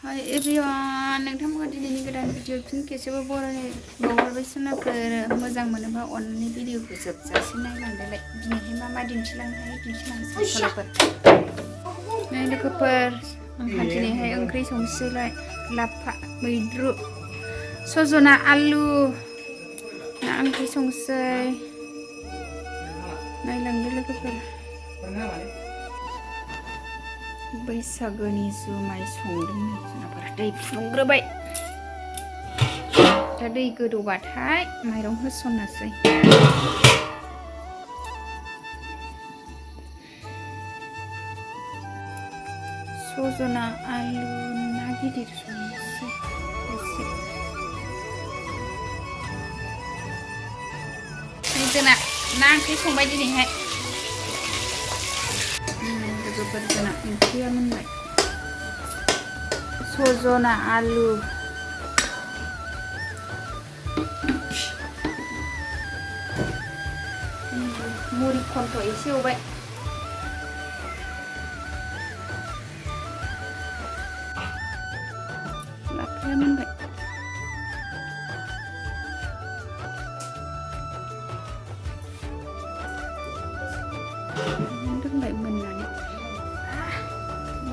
Hi everyone, नोंथांमोना दिनैनि गोदान भिडिअ फिन खेबसेबो बर'नि बावहरबाय सोनाफोर मोजां मोनोबा अननानै भिडिअखौ जोबजासिम नायलांदोलाय दिनैहाय मा दिन्थिलांनो हायो दिन्थिलांसै सल'फोर नै लोगोफोर आंहा दिनैहाय ओंख्रि संसैलाय लाफा मैद्रु सजना आलु ना ओंख्रि संसै नायलांदो लोगोफोर बैसागोनि जुमाय संदोंनो जोंनाफोरा दै फुदुंग्रोबाय दा दै गोदौबाथाय माइरं होसननोसै सजना आलु ना गिदिर संनोसै एसे जोंना ना ओंख्रि संबाय दिनैहाय लोगोफोर जोंना ओंख्रिया मोनबाय सजना आलु मुरि खन्थ' एसे एवबाय लाफाया मोनबाय दोनबाय मोननानै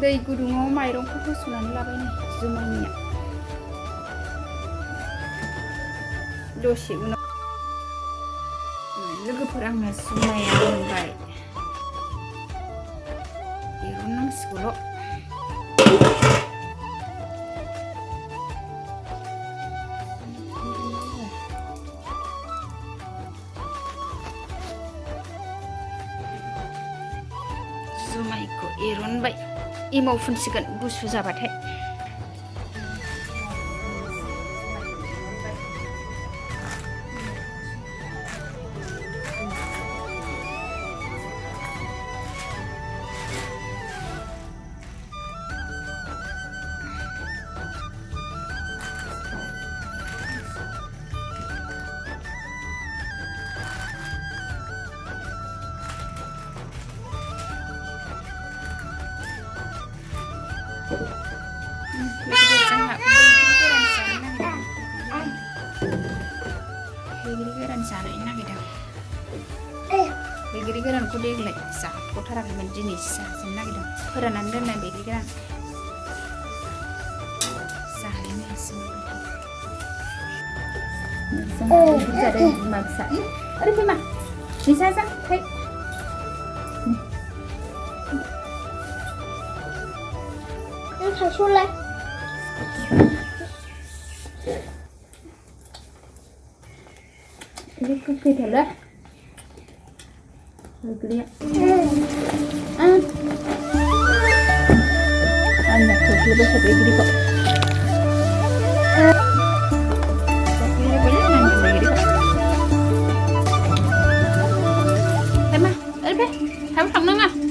दै गुदुङाव माइरंखौ होसननानै लाबाय नै जुमायनिया दसे उनाव लोगोफोर आंना जुमाया मोनबाय एरननांसिगौल' जुमायखौ एरनबाय एमाव फुनसिगोन गुसु जाबाथाय bwigri goरान जानो नागिरदों bwigri गोरानखौ देग्लाय जाथ'थाराखैमोन दिनैसो जानो नागिरदों फोराननानै दोननाय bwigri गोरान जानायनो एसे मोजां जादों बिमा फिसा ओरै बिमा निसा जा फै थास'लाय ini kaki dah bwigri anak kaki besar bwigri kok kakinya banyak nangis bwigri kok emang ada kamu sang nang